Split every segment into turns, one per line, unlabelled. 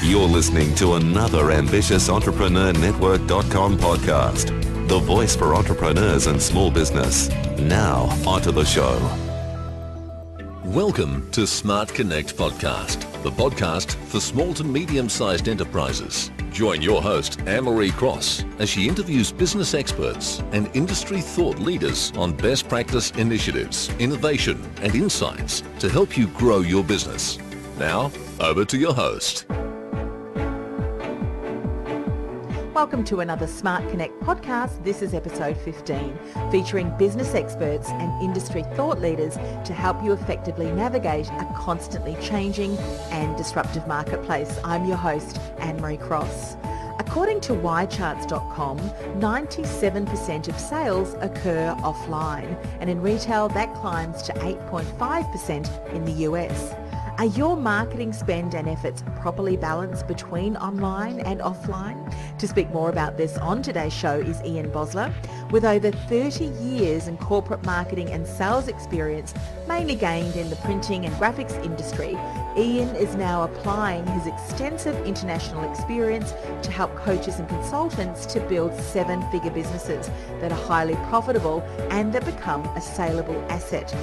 You're listening to another ambitious entrepreneurnetwork.com podcast, the voice for entrepreneurs and small business. Now, onto the show.
Welcome to Smart Connect Podcast, the podcast for small to medium-sized enterprises. Join your host, Anne-Marie Cross, as she interviews business experts and industry thought leaders on best practice initiatives, innovation, and insights to help you grow your business. Now, over to your host.
Welcome to another Smart Connect podcast. This is episode 15, featuring business experts and industry thought leaders to help you effectively navigate a constantly changing and disruptive marketplace. I'm your host, Anne-Marie Cross. According to ycharts.com, 97% of sales occur offline, and in retail that climbs to 8.5% in the US. Are your marketing spend and efforts properly balanced between online and offline? To speak more about this on today's show is Ian Bosler. With over 30 years in corporate marketing and sales experience, mainly gained in the printing and graphics industry, Ian is now applying his extensive international experience to help coaches and consultants to build seven-figure businesses that are highly profitable and that become a saleable asset.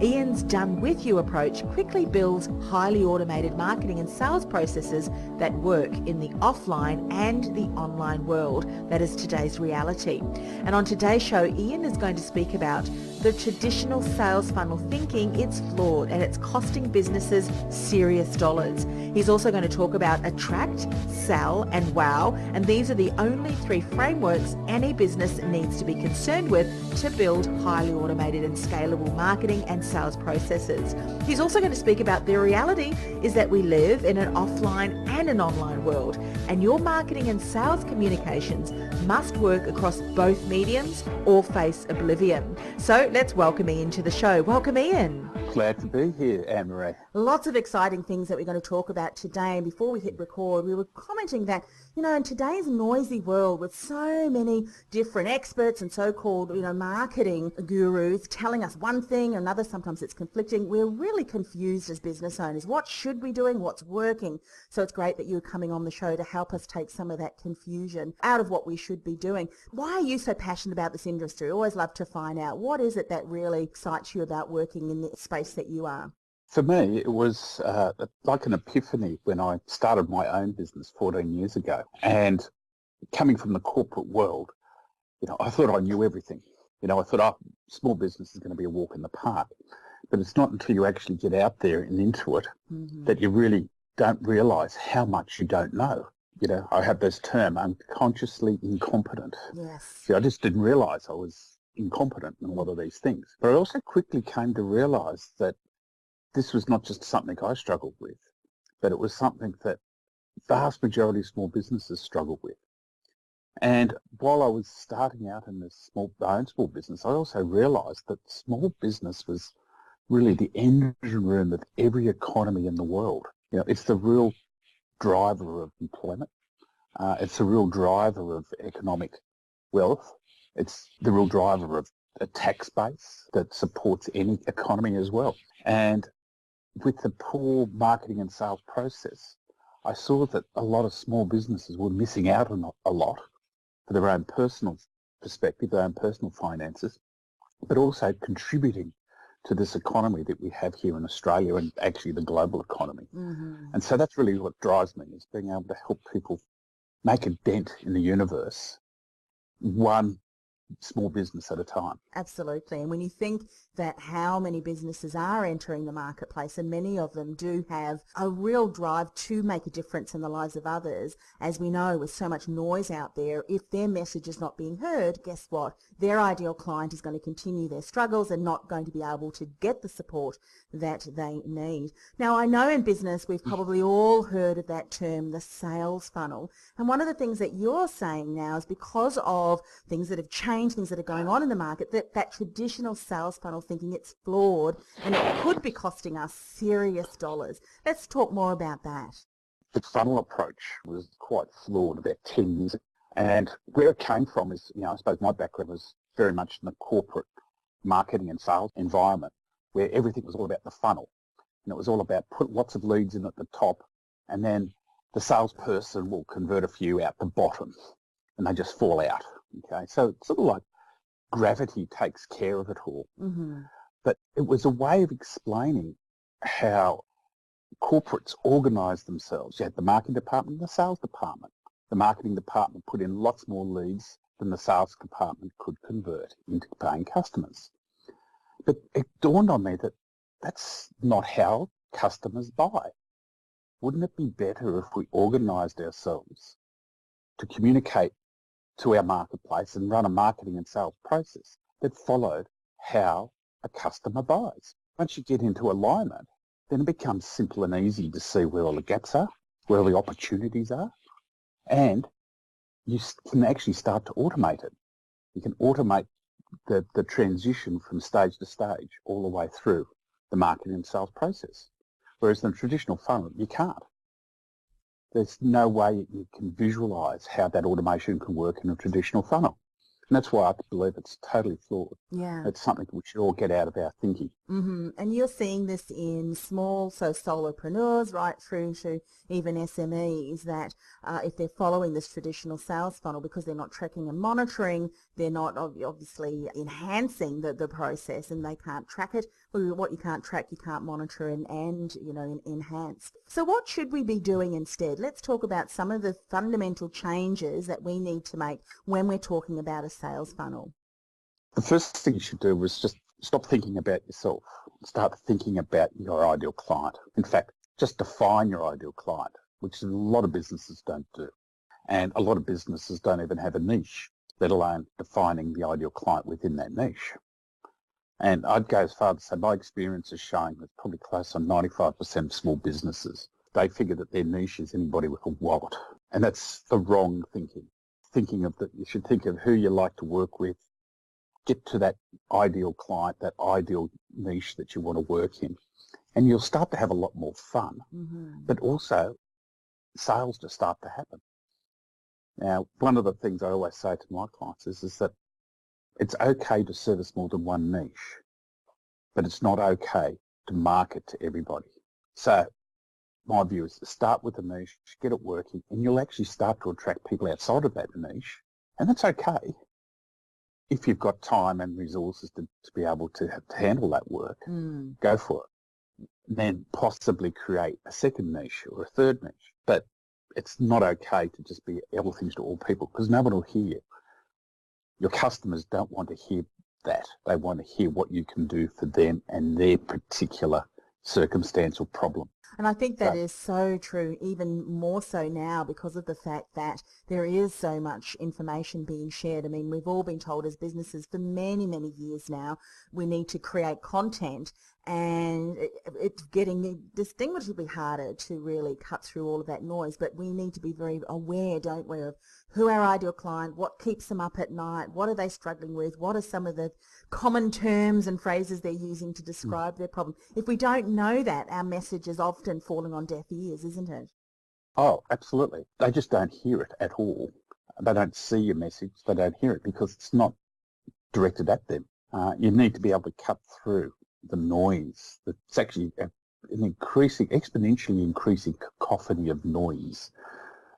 Ian's done-with-you approach quickly builds highly automated marketing and sales processes that work in the offline and the online world. That is today's reality. And on today's show, Ian is going to speak about the traditional sales funnel thinking. It's flawed and it's costing businesses serious dollars. He's also going to talk about attract, sell, and wow. And these are the only three frameworks any business needs to be concerned with to build highly automated and scalable marketing and sales processes. He's also going to speak about the reality is that we live in an offline and an online world, and your marketing and sales communications must work across both mediums or face oblivion. So let's welcome Ian to the show. Welcome, Ian.
Glad to be here, Anne-Marie.
Lots of exciting things that we're going to talk about today. And before we hit record, we were commenting that, in today's noisy world with so many different experts and so-called, marketing gurus telling us one thing or another, sometimes it's conflicting. We're really confused as business owners. What should we be doing? What's working? So it's great that you're coming on the show to help us take some of that confusion out of what we should be doing. Why are you so passionate about this industry? Always love to find out. What is it that really excites you about working in the space that you are?
For me, it was like an epiphany when I started my own business 14 years ago. And coming from the corporate world, I thought I knew everything. I thought, small business is going to be a walk in the park. But it's not until you actually get out there and into it that you really don't realise how much you don't know. I have this term, unconsciously incompetent.
Yes.
I just didn't realise I was incompetent in a lot of these things. But I also quickly came to realise that this was not just something I struggled with, but it was something that vast majority of small businesses struggle with. And while I was starting out in my own small business, I also realised that small business was really the engine room of every economy in the world. It's the real driver of employment. It's the real driver of economic wealth. It's the real driver of a tax base that supports any economy as well. And with the poor marketing and sales process, I saw that a lot of small businesses were missing out on a lot for their own personal perspective, their own personal finances, but also contributing to this economy that we have here in Australia and actually the global economy. And so that's really what drives me, is being able to help people make a dent in the universe, one small business at a time.
Absolutely. And when you think that how many businesses are entering the marketplace, and many of them do have a real drive to make a difference in the lives of others, as we know with so much noise out there, if their message is not being heard, guess what? Their ideal client is going to continue their struggles and not going to be able to get the support that they need. Now, I know in business we've probably all heard of that term, the sales funnel. And one of the things that you're saying now is because of things that have changed, things that are going on in the market, that traditional sales funnel thinking, it's flawed and it could be costing us serious dollars. Let's talk more about that.
The funnel approach was quite flawed about 10 years ago. And where it came from is, I suppose my background was very much in the corporate marketing and sales environment, where everything was all about the funnel. And it was all about put lots of leads in at the top and then the salesperson will convert a few out the bottom and they just fall out. Okay, so it's sort of like gravity takes care of it all.
Mm-hmm.
But it was a way of explaining how corporates organise themselves. You had the marketing department and the sales department. The marketing department put in lots more leads than the sales department could convert into paying customers. But it dawned on me that that's not how customers buy. Wouldn't it be better if we organised ourselves to communicate to our marketplace and run a marketing and sales process that followed how a customer buys? Once you get into alignment, then it becomes simple and easy to see where all the gaps are, where all the opportunities are, and you can actually start to automate it. You can automate the transition from stage to stage all the way through the marketing and sales process. Whereas in the traditional funnel, you can't. There's no way you can visualise how that automation can work in a traditional funnel. And that's why I believe it's totally flawed.
Yeah.
It's something we should all get out of our thinking.
Mm-hmm. And you're seeing this in small, so solopreneurs right through to even SMEs, that if they're following this traditional sales funnel, because they're not tracking and monitoring, they're not obviously enhancing the process, and they can't track it. Well, what you can't track, you can't monitor and enhance. So what should we be doing instead? Let's talk about some of the fundamental changes that we need to make when we're talking about a sales funnel.
The first thing you should do is just stop thinking about yourself. Start thinking about your ideal client. In fact, just define your ideal client, which a lot of businesses don't do. And a lot of businesses don't even have a niche, let alone defining the ideal client within that niche. And I'd go as far to say my experience is showing that probably close on 95% of small businesses, they figure that their niche is anybody with a wallet. And that's the wrong thinking. You should think of who you like to work with, get to that ideal client, that ideal niche that you want to work in, and you'll start to have a lot more fun.
Mm-hmm.
But also, sales just start to happen. Now, one of the things I always say to my clients is that it's okay to service more than one niche, but it's not okay to market to everybody. So my view is to start with a niche, get it working, and you'll actually start to attract people outside of that niche, and that's okay. If you've got time and resources to be able to handle that work, go for it. Then possibly create a second niche or a third niche. But it's not okay to just be everything to all people, because no one will hear you. Your customers don't want to hear that. They want to hear what you can do for them and their particular circumstance or problem.
And I think that is so true, even more so now because of the fact that there is so much information being shared. I mean, we've all been told as businesses for many, many years now, we need to create content, and it's getting distinguishably harder to really cut through all of that noise. But we need to be very aware, don't we, of who our ideal client, what keeps them up at night, what are they struggling with, what are some of the common terms and phrases they're using to describe their problem. If we don't know that, our message is often falling on deaf ears, isn't it?
Oh, absolutely. They just don't hear it at all. They don't see your message. They don't hear it because it's not directed at them. You need to be able to cut through the noise. It's actually an exponentially increasing cacophony of noise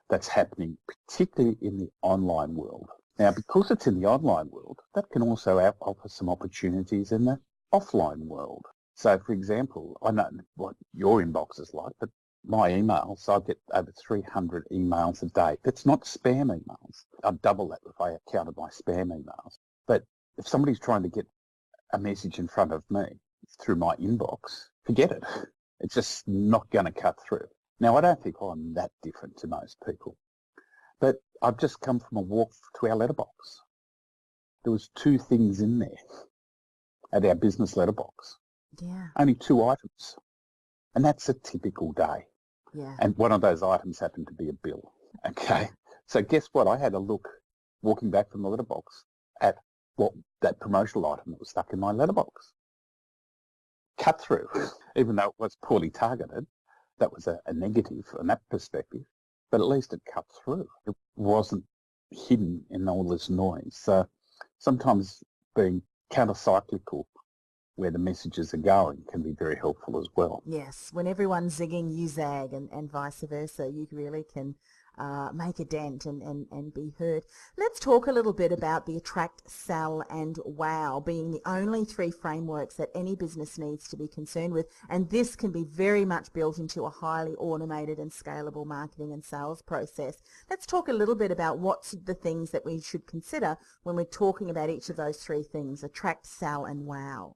that's happening, particularly in the online world. Now, because it's in the online world, that can also offer some opportunities in the offline world. So, for example, I know what your inbox is like, but my emails, I get over 300 emails a day. That's not spam emails. I'd double that if I counted my spam emails. But if somebody's trying to get a message in front of me through my inbox, forget it. It's just not going to cut through. Now, I don't think I'm that different to most people, but I've just come from a walk to our letterbox. There was 2 things in there at our business letterbox.
Yeah.
Only 2 items. And that's a typical day.
Yeah.
And one of those items happened to be a bill. Okay. So guess what? I had a look walking back from the letterbox at what that promotional item that was stuck in my letterbox. Cut through, even though it was poorly targeted. That was a negative from that perspective, but at least it cut through. It wasn't hidden in all this noise. So sometimes being counter-cyclical where the messages are going can be very helpful as well.
Yes, when everyone's zigging, you zag, and vice versa. You really can make a dent and be heard. Let's talk a little bit about the attract, sell and wow being the only 3 frameworks that any business needs to be concerned with, and this can be very much built into a highly automated and scalable marketing and sales process. Let's talk a little bit about what's the things that we should consider when we're talking about each of those 3 things: attract, sell and wow.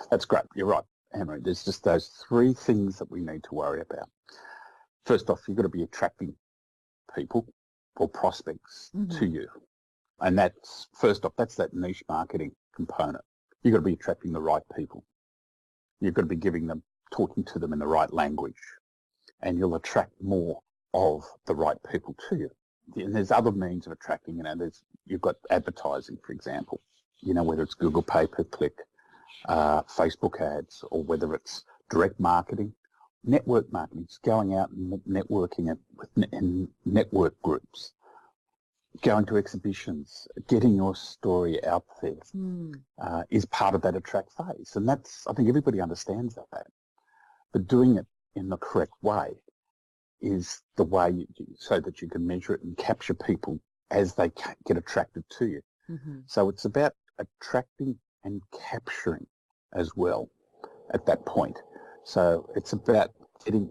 That's great. You're right, Anne-Marie. There's just those 3 things that we need to worry about. First off, you've got to be attracting people or prospects to you. And that's, first off, that's that niche marketing component. You've got to be attracting the right people. You've got to be talking to them in the right language. And you'll attract more of the right people to you. And there's other means of attracting, you've got advertising, for example, whether it's Google pay-per-click, Facebook ads, or whether it's direct marketing. Network marketing, it's going out and networking in network groups, going to exhibitions, getting your story out there is part of that attract phase. And I think everybody understands that. But doing it in the correct way is the way so that you can measure it and capture people as they get attracted to you. So it's about attracting and capturing as well at that point. So it's about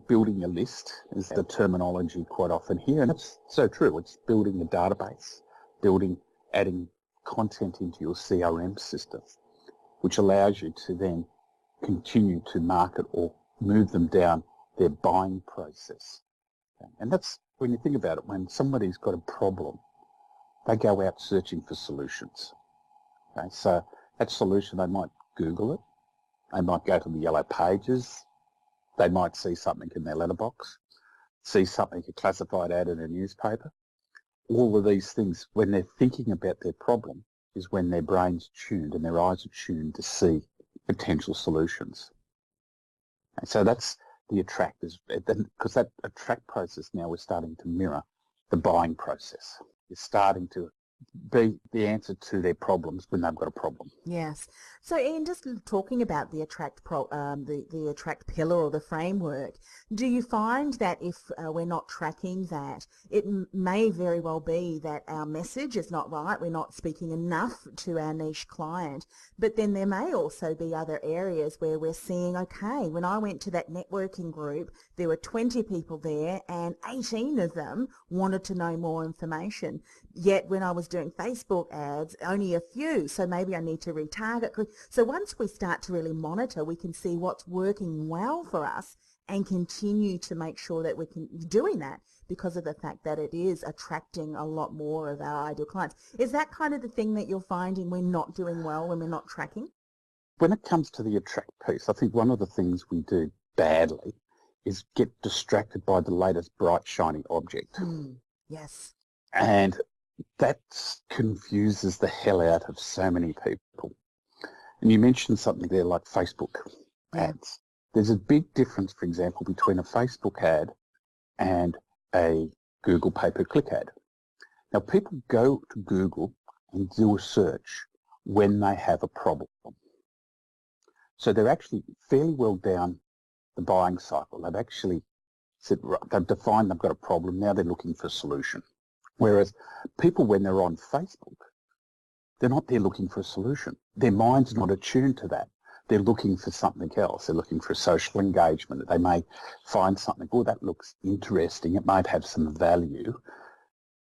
building a list is the terminology quite often here, and it's so true. It's building a database, adding content into your CRM system, which allows you to then continue to market or move them down their buying process. And that's, when you think about it, when somebody's got a problem, they go out searching for solutions. Okay? So that solution, they might Google it, they might go to the yellow pages, they might see something in their letterbox, see something, a classified ad in a newspaper. All of these things, when they're thinking about their problem, is when their brain's tuned and their eyes are tuned to see potential solutions. And so that's the attract, because that attract process now is starting to mirror the buying process. It's starting to be the answer to their problems when they've got a problem.
Yes. So Ian, just talking about the attract the attract pillar or the framework, do you find that if we're not tracking that, it may very well be that our message is not right, we're not speaking enough to our niche client, but then there may also be other areas where we're seeing, okay, when I went to that networking group, there were 20 people there and 18 of them wanted to know more information. Yet when I was doing Facebook ads, only a few, so maybe I need to retarget. So once we start to really monitor, we can see what's working well for us and continue to make sure that we can be doing that because of the fact that it is attracting a lot more of our ideal clients. Is that kind of the thing that you're finding we're not doing well when we're not tracking?
When it comes to the attract piece, I think one of the things we do badly is get distracted by the latest bright, shiny object.
Yes.
And that confuses the hell out of so many people. And you mentioned something there like Facebook ads. There's a big difference, for example, between a Facebook ad and a Google pay-per-click ad. Now, people go to Google and do a search when they have a problem. So they're actually fairly well down the buying cycle. They've actually said, they've defined they've got a problem. Now they're looking for a solution. Whereas people, when they're on Facebook, they're not there looking for a solution. Their mind's not attuned to that. They're looking for something else. They're looking for social engagement. They may find something, oh, that looks interesting. It might have some value,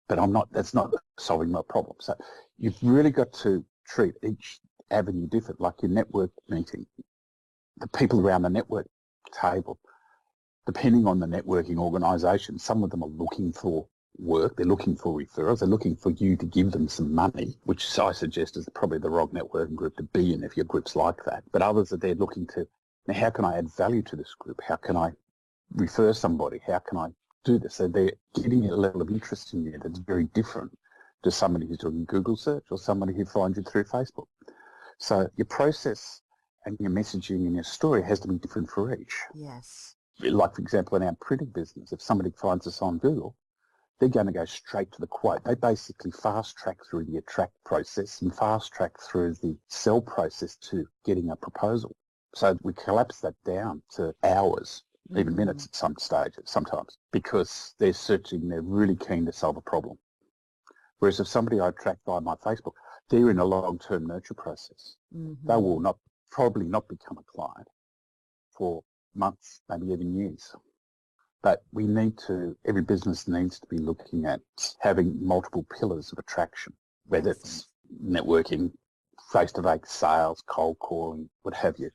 but that's not solving my problem. So you've really got to treat each avenue different, like your network meeting. The people around the network table, depending on the networking organisation, some of them are looking for work, they're looking for referrals, they're looking for you to give them some money, which I suggest is probably the wrong networking group to be in if your group's like that. But others are there looking to, now how can I add value to this group? How can I refer somebody? How can I do this? So they're getting a level of interest in you that's very different to somebody who's doing Google search or somebody who finds you through Facebook. So your process and your messaging and your story has to be different for each.
Yes.
Like, for example, in our printing business, if somebody finds us on Google, they're going to go straight to the quote. They basically fast track through the attract process and fast track through the sell process to getting a proposal. So we collapse that down to hours, even minutes at some stages, sometimes, because they're really keen to solve a problem. Whereas if somebody I attract via my Facebook, they're in a long-term nurture process. They will probably not become a client for months, maybe even years. But every business needs to be looking at having multiple pillars of attraction, whether it's networking, face-to-face sales, cold calling, what have you.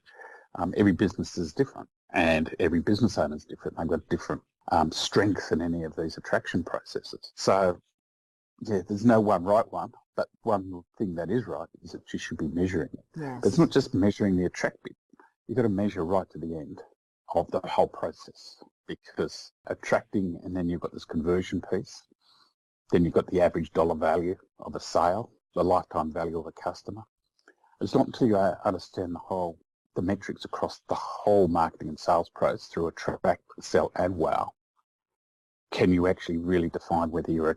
Every business is different and every business owner is different. They've got different strengths in any of these attraction processes. So, yeah, there's no one right one, but one thing that is right is that you should be measuring it.
Yes.
But it's not just measuring the attract bit. You've got to measure right to the end of the whole process, because attracting, and then you've got this conversion piece, then you've got the average dollar value of a sale, the lifetime value of a customer. It's not until you understand the metrics across the whole marketing and sales process through attract, sell, and wow, can you actually really define whether your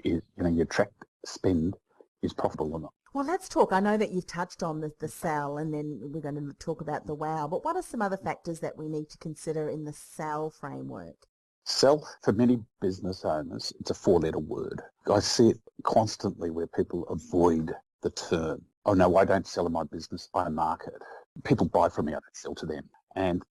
your attract spend is profitable or not.
Well, let's talk. I know that you've touched on the sell, and then we're going to talk about the wow, but what are some other factors that we need to consider in the sell framework?
Sell, for many business owners, it's a 4-letter word. I see it constantly where people avoid the term. Oh no, I don't sell in my business, I market. People buy from me, I don't sell to them. And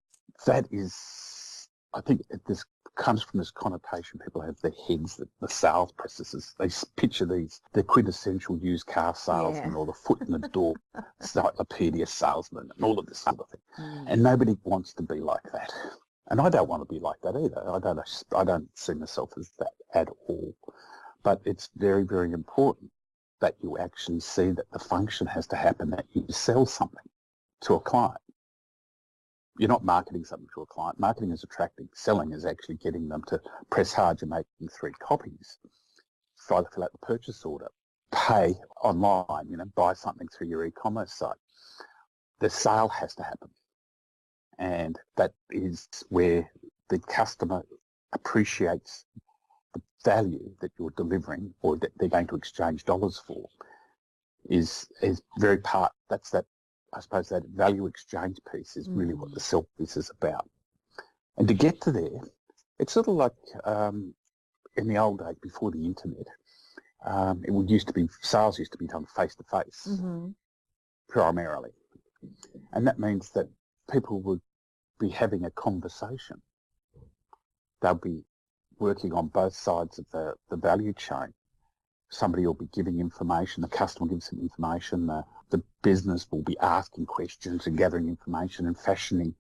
that is, I think this comes from this connotation people have their heads that the sales processes, they picture the quintessential used car salesman or the foot in the door encyclopedia salesman and all of this other thing. And nobody wants to be like that. And I don't want to be like that either. I don't see myself as that at all. But it's very, very important that you actually see that the function has to happen, that you sell something to a client. You're not marketing something to a client. Marketing is attracting. Selling is actually getting them to press hard. You're making 3 copies. Fill out the purchase order. Pay online, buy something through your e-commerce site. The sale has to happen. And that is where the customer appreciates the value that you're delivering or that they're going to exchange dollars for is very part, I suppose that value exchange piece is really what the sell piece is about. And to get to there, it's sort of like in the old days before the internet, sales used to be done face-to-face primarily. And that means that people would be having a conversation. They'll be working on both sides of the value chain. Somebody will be giving information, the customer gives some information, the business will be asking questions and gathering information and fashioning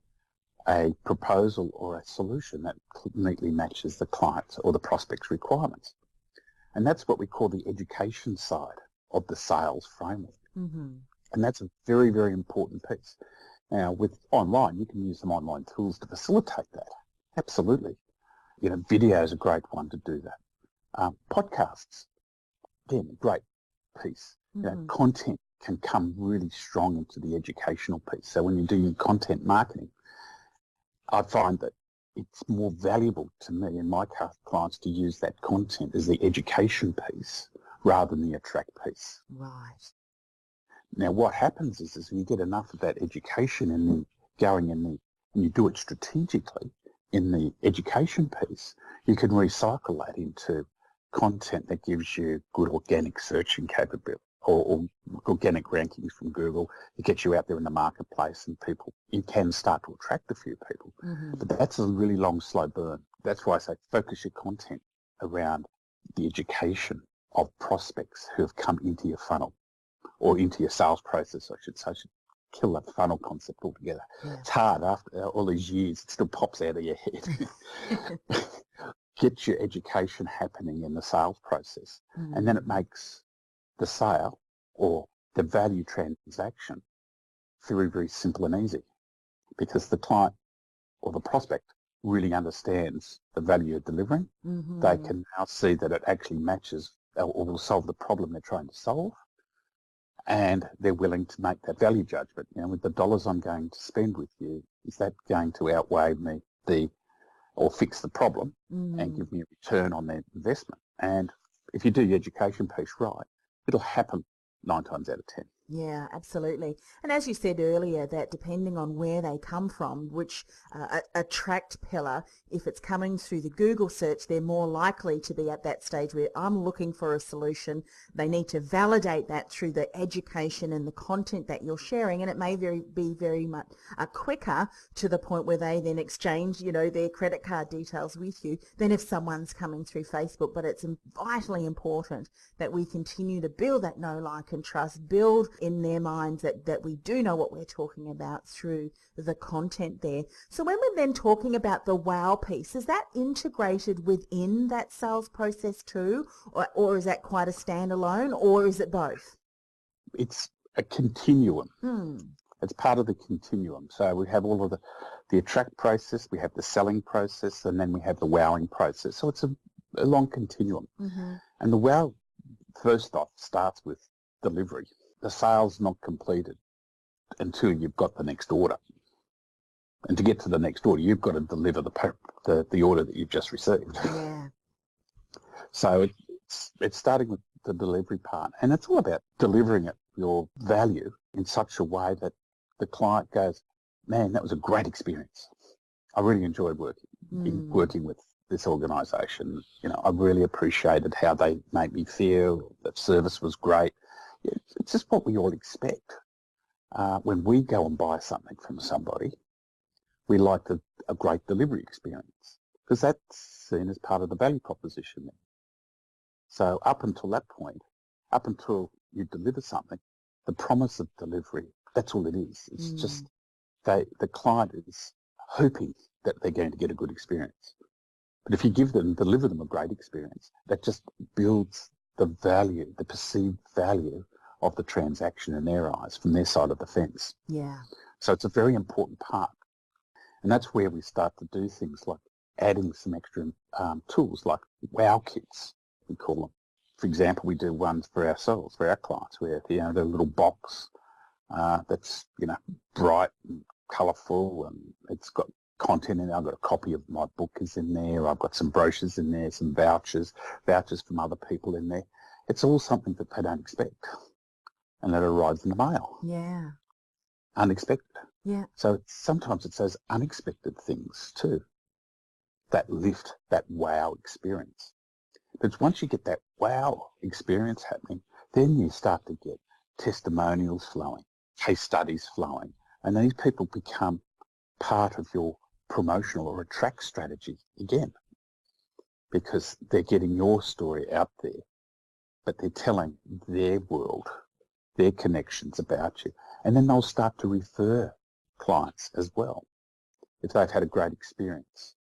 a proposal or a solution that neatly matches the client's or the prospect's requirements. And that's what we call the education side of the sales framework. And that's a very, very important piece. Now, with online, you can use some online tools to facilitate that. Absolutely. Video is a great one to do that. Podcasts, again, a great piece. Content can come really strong into the educational piece. So when you're doing content marketing, I find that it's more valuable to me and my clients to use that content as the education piece rather than the attract piece.
Right.
Now, what happens is you get enough of that education and you do it strategically in the education piece, you can recycle that into content that gives you good organic searching capability or organic rankings from Google. It gets you out there in the marketplace and you can start to attract a few people. But that's a really long, slow burn. That's why I say focus your content around the education of prospects who have come into your funnel or into your sales process, I should say. I should kill that funnel concept altogether. Yeah. It's hard after all these years. It still pops out of your head. Get your education happening in the sales process. And then it makes the sale or the value transaction very, very simple and easy because the client or the prospect really understands the value you're delivering. They can now see that it actually matches or will solve the problem they're trying to solve. And they're willing to make that value judgment. With the dollars I'm going to spend with you, is that going to outweigh me the or fix the problem and give me a return on their investment. And if you do your education piece right, it'll happen 9 times out of 10.
Yeah, absolutely. And as you said earlier, that depending on where they come from, which attract pillar, if it's coming through the Google search, they're more likely to be at that stage where I'm looking for a solution. They need to validate that through the education and the content that you're sharing, and it may be very much quicker to the point where they then exchange, their credit card details with you than if someone's coming through Facebook. But it's vitally important that we continue to build that know, like, and trust, build in their minds that we do know what we're talking about through the content there. So when we're then talking about the wow piece, is that integrated within that sales process too, or is that quite a standalone, or is it both?
It's a continuum. It's part of the continuum. So we have all of the attract process, we have the selling process, and then we have the wowing process. So it's a long continuum. And the wow, first off, starts with delivery. The sale's not completed until you've got the next order. And to get to the next order, you've got to deliver the order that you've just received.
Yeah.
So it's starting with the delivery part. And it's all about delivering your value in such a way that the client goes, man, that was a great experience. I really enjoyed working with this organisation. I really appreciated how they made me feel. The service was great. It's just what we all expect. When we go and buy something from somebody, we like a great delivery experience because that's seen as part of the value proposition. So up until that point, up until you deliver something, the promise of delivery, that's all it is. It's just the client is hoping that they're going to get a good experience. But if you deliver them a great experience, that just builds the value, the perceived value of the transaction in their eyes from their side of the fence.
Yeah.
So it's a very important part. And that's where we start to do things like adding some extra tools like wow kits, we call them. For example, we do ones for ourselves, for our clients, where the little box that's bright and colourful, and it's got content in it. I've got a copy of my book is in there. I've got some brochures in there, some vouchers from other people in there. It's all something that they don't expect, and that arrives in the mail.
Yeah.
Unexpected.
Yeah.
So sometimes it's those unexpected things too that lift that wow experience. But once you get that wow experience happening, then you start to get testimonials flowing, case studies flowing, and these people become part of your promotional or attract strategy again, because they're getting your story out there, but they're telling their world, their connections about you, and then they'll start to refer clients as well if they've had a great experience.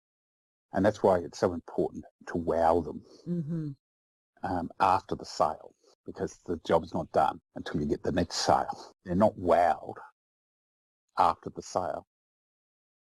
And that's why it's so important to wow them after the sale, because the job's not done until you get the next sale. They're not wowed after the sale.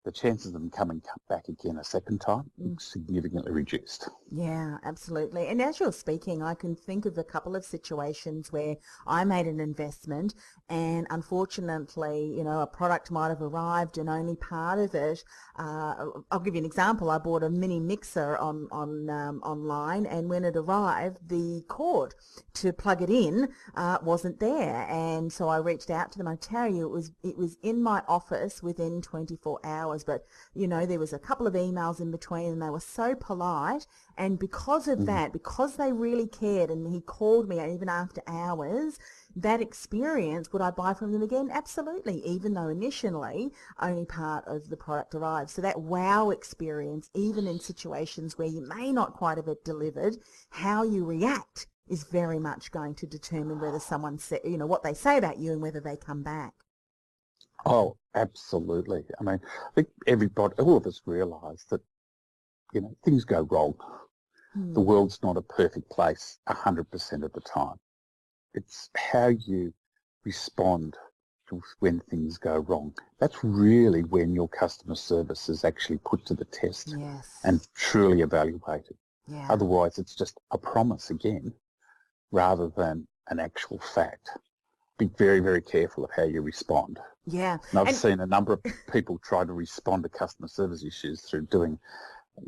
The chances of them coming back again a second time is significantly reduced.
Yeah, absolutely. And as you're speaking, I can think of a couple of situations where I made an investment and unfortunately, a product might have arrived and only part of it, I'll give you an example. I bought a mini mixer online, and when it arrived, the cord to plug it in wasn't there. And so I reached out to them. I tell you, it was in my office within 24 hours. But, there was a couple of emails in between, and they were so polite. And because of that, because they really cared, and he called me even after hours, that experience, would I buy from them again? Absolutely, even though initially only part of the product arrived. So that wow experience, even in situations where you may not quite have it delivered, how you react is very much going to determine whether someone, what they say about you and whether they come back.
Oh, absolutely. I mean, I think all of us realise that, things go wrong. The world's not a perfect place 100% of the time. It's how you respond to when things go wrong. That's really when your customer service is actually put to the test and truly evaluated.
Yeah.
Otherwise, it's just a promise again, rather than an actual fact. Be very, very careful of how you respond.
Yeah.
And I've seen a number of people try to respond to customer service issues through doing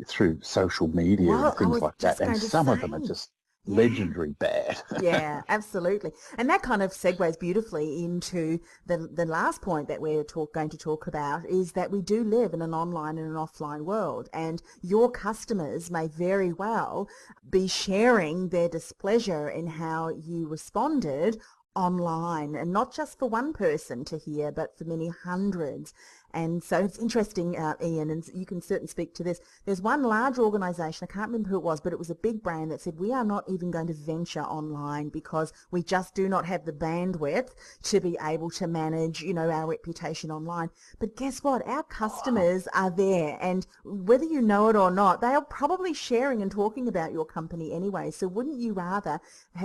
through social media
Well,
and
I
things
was
like that.
just
And
going to
some of them are
say,
just
yeah.
legendary bad.
Yeah, absolutely. And that kind of segues beautifully into the last point that we're going to talk about, is that we do live in an online and an offline world, and your customers may very well be sharing their displeasure in how you responded online, and not just for one person to hear, but for many hundreds. And so it's interesting, Ian, and you can certainly speak to this. There's one large organisation, I can't remember who it was, but it was a big brand that said, we are not even going to venture online because we just do not have the bandwidth to be able to manage, our reputation online. But guess what? Our customers are there, and whether you know it or not, they are probably sharing and talking about your company anyway. So wouldn't you rather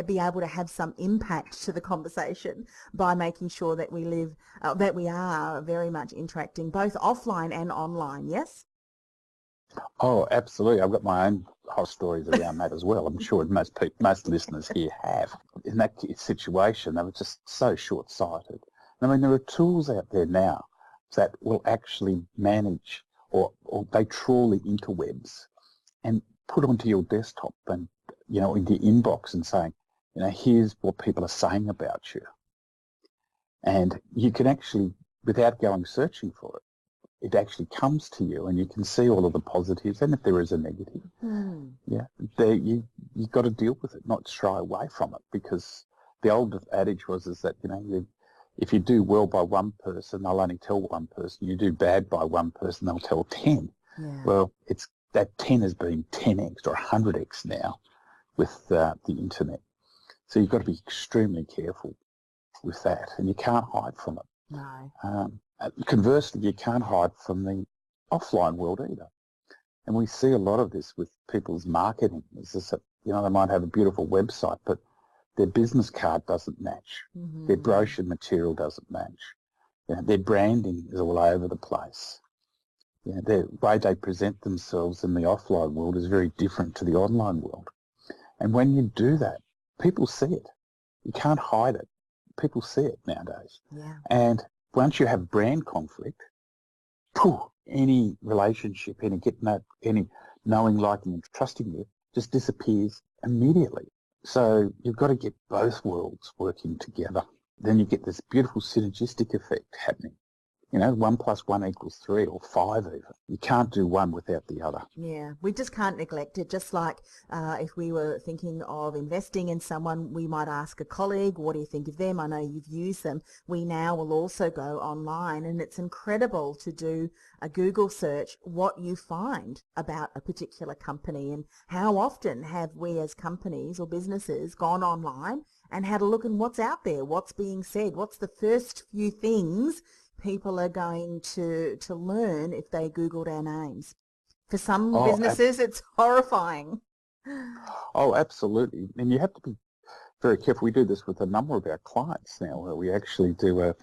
be able to have some impact to the conversation by making sure that we are very much interacting both offline and online, yes?
Oh, absolutely. I've got my own horror stories around that as well. I'm sure most listeners here have. In that situation, they were just so short-sighted. I mean, there are tools out there now that will actually manage or they trawl the interwebs and put onto your desktop and, into your inbox and saying, here's what people are saying about you. And you can actually, without going searching for it, it actually comes to you and you can see all of the positives, and if there is a negative, you've got to deal with it, not shy away from it, because the old adage was that, if you do well by one person, they'll only tell one person. You do bad by one person, they'll tell 10.
Yeah.
Well, it's that 10 has been 10x or 100x now with the internet. So you've got to be extremely careful with that, and you can't hide from it.
No.
Conversely, you can't hide from the offline world either. And we see a lot of this with people's marketing. Is this they might have a beautiful website, but their business card doesn't match.
Mm-hmm.
Their brochure material doesn't match. Their branding is all over the place. The way they present themselves in the offline world is very different to the online world. And when you do that, people see it. You can't hide it. People see it nowadays.
Yeah.
And once you have brand conflict, any relationship, any knowing, liking and trusting you just disappears immediately. So you've got to get both worlds working together. Then you get this beautiful synergistic effect happening. 1 + 1 = 3 or 5 even. You can't do one without the other.
Yeah, we just can't neglect it. Just like if we were thinking of investing in someone, we might ask a colleague, what do you think of them? I know you've used them. We now will also go online, and it's incredible to do a Google search, what you find about a particular company, and how often have we as companies or businesses gone online and had a look at what's out there, what's being said, what's the first few things people are going to learn if they Googled our names. For some businesses, it's horrifying.
Oh, absolutely. And you have to be very careful. We do this with a number of our clients now, where we actually do a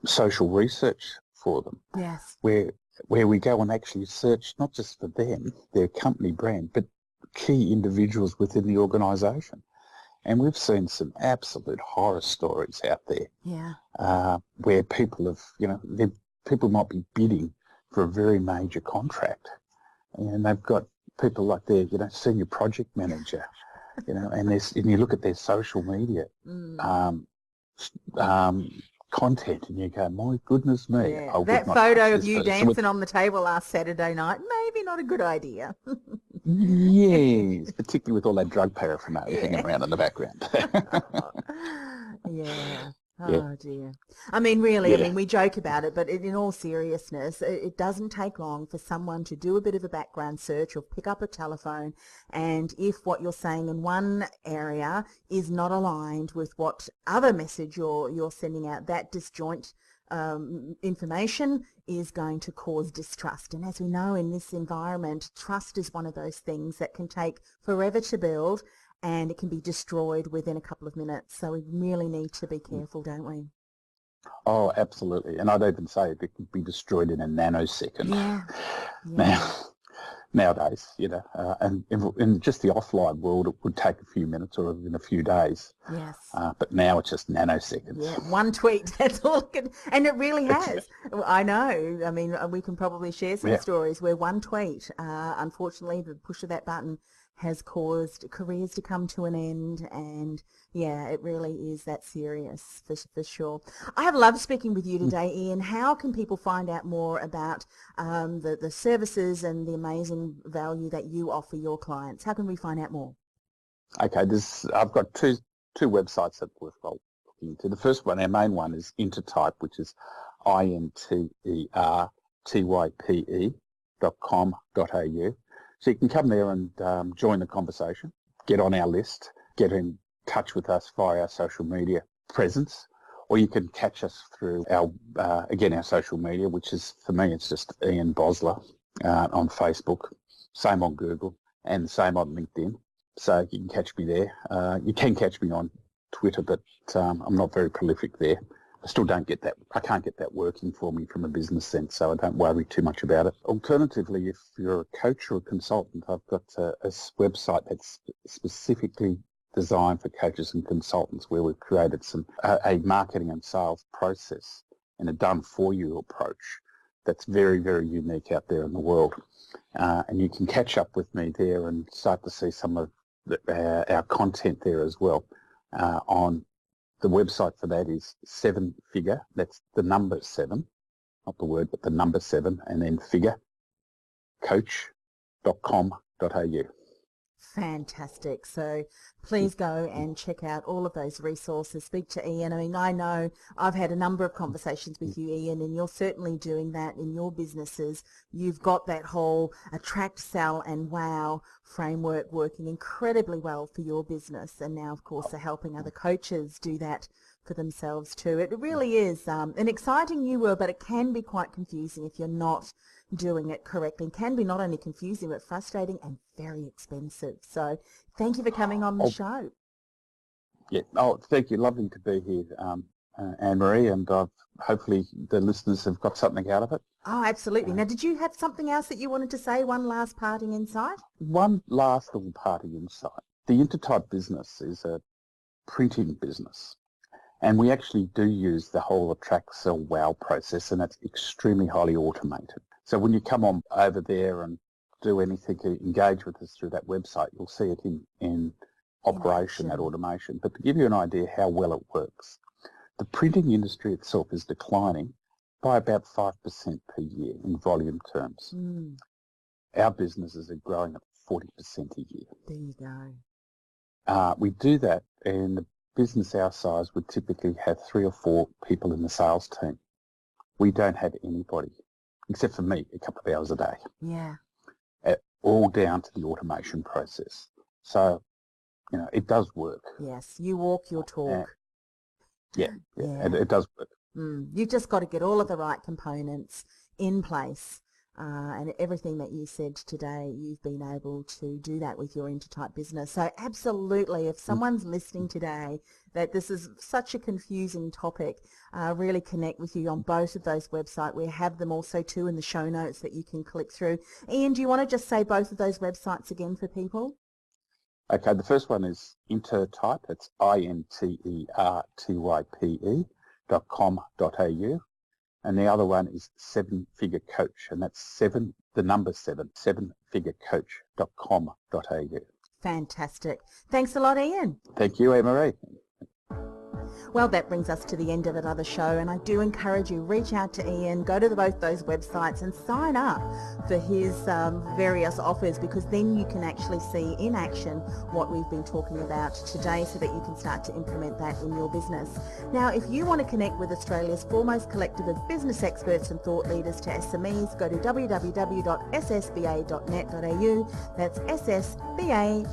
social research for them.
Yes.
Where we go and actually search not just for them, their company brand, but key individuals within the organisation. And we've seen some absolute horror stories out there.
Yeah.
Where people have, people might be bidding for a very major contract, and they've got people like their, senior project manager, and you look at their social media content, and you go, my goodness me.
Yeah.
I would
that
not
photo
touch
of you
person.
dancing on the table last Saturday night, maybe not a good idea.
Yes, particularly with all that drug paraphernalia hanging around in the background.
Yeah. Oh,
Yeah.
dear. I mean, really,
Yeah.
we joke about it, but in all seriousness, it doesn't take long for someone to do a bit of a background search or pick up a telephone, and if what you're saying in one area is not aligned with what other message you're sending out, that disjoint information is going to cause distrust. And as we know in this environment, trust is one of those things that can take forever to build, and it can be destroyed within a couple of minutes. So we really need to be careful, don't we?
Oh, absolutely. And I'd even say it can be destroyed in a nanosecond.
Yeah.
Now, nowadays, and in just the offline world, it would take a few minutes or even a few days.
Yes.
But now it's just nanoseconds.
Yeah, one tweet, that's all it can, and it really has. I know. I mean, we can probably share some stories where one tweet, unfortunately, the push of that button has caused careers to come to an end, and yeah, it really is that serious for sure. I have loved speaking with you today, Ian. How can people find out more about the services and the amazing value that you offer your clients? How can we find out more?
Okay, I've got two websites that worthwhile looking into. The first one, our main one, is Intertype, which is intertype.com.au. So you can come there and join the conversation, get on our list, get in touch with us via our social media presence, or you can catch us through our social media, which is, for me, it's just Ian Bosler on Facebook, same on Google, and the same on LinkedIn. So you can catch me there. You can catch me on Twitter, but I'm not very prolific there. I still don't get that. I can't get that working for me from a business sense, so I don't worry too much about it. Alternatively, if you're a coach or a consultant, I've got a website that's specifically designed for coaches and consultants, where we've created a marketing and sales process and a done-for-you approach that's very, very unique out there in the world. And you can catch up with me there and start to see some of our content there as well. On the website for that is 7figure, that's the number 7, not the word, but the number 7, and then figurecoach.com.au.
Fantastic. So please go and check out all of those resources. Speak to Ian. I mean, I know I've had a number of conversations with you, Ian, and you're certainly doing that in your businesses. You've got that whole attract, sell and wow framework working incredibly well for your business. And now, of course, are helping other coaches do that for themselves too. It really is an exciting new world, but it can be quite confusing if you're not doing it correctly. It can be not only confusing, but frustrating and very expensive. So thank you for coming on the show.
Yeah. Oh, thank you. Lovely to be here, Anne-Marie, and hopefully the listeners have got something out of it.
Oh, absolutely. Now, did you have something else that you wanted to say? One last parting insight?
One last little parting insight. The Intertype business is a printing business. And we actually do use the whole attract, sell, wow process, and it's extremely highly automated. So when you come on over there and do anything to engage with us through that website, you'll see it in operation, that automation. But to give you an idea how well it works, the printing industry itself is declining by about 5% per year in volume terms. Our businesses are growing at 40% a year.
There you go.
We do that, and the business our size would typically have 3 or 4 people in the sales team. We don't have anybody, except for me, a couple of hours a day.
Yeah.
All down to the automation process. So, it does work.
Yes, you walk your talk.
Yeah. It does work.
You've just got to get all of the right components in place. And everything that you said today, you've been able to do that with your Intertype business. So absolutely, if someone's listening today that this is such a confusing topic, really connect with you on both of those websites. We have them also too in the show notes that you can click through. Ian, do you want to just say both of those websites again for people?
Okay, the first one is Intertype. It's intertype.com.au. And the other one is 7Figure Coach, and that's 7, the number 7, 7figurecoach.com.au.
Fantastic. Thanks a lot, Ian.
Thank you, Anne-Marie.
Well, that brings us to the end of another show, and I do encourage you, reach out to Ian, go to both those websites and sign up for his various offers, because then you can actually see in action what we've been talking about today so that you can start to implement that in your business. Now, if you want to connect with Australia's foremost collective of business experts and thought leaders to SMEs, go to www.ssba.net.au. That's ssba.net.au.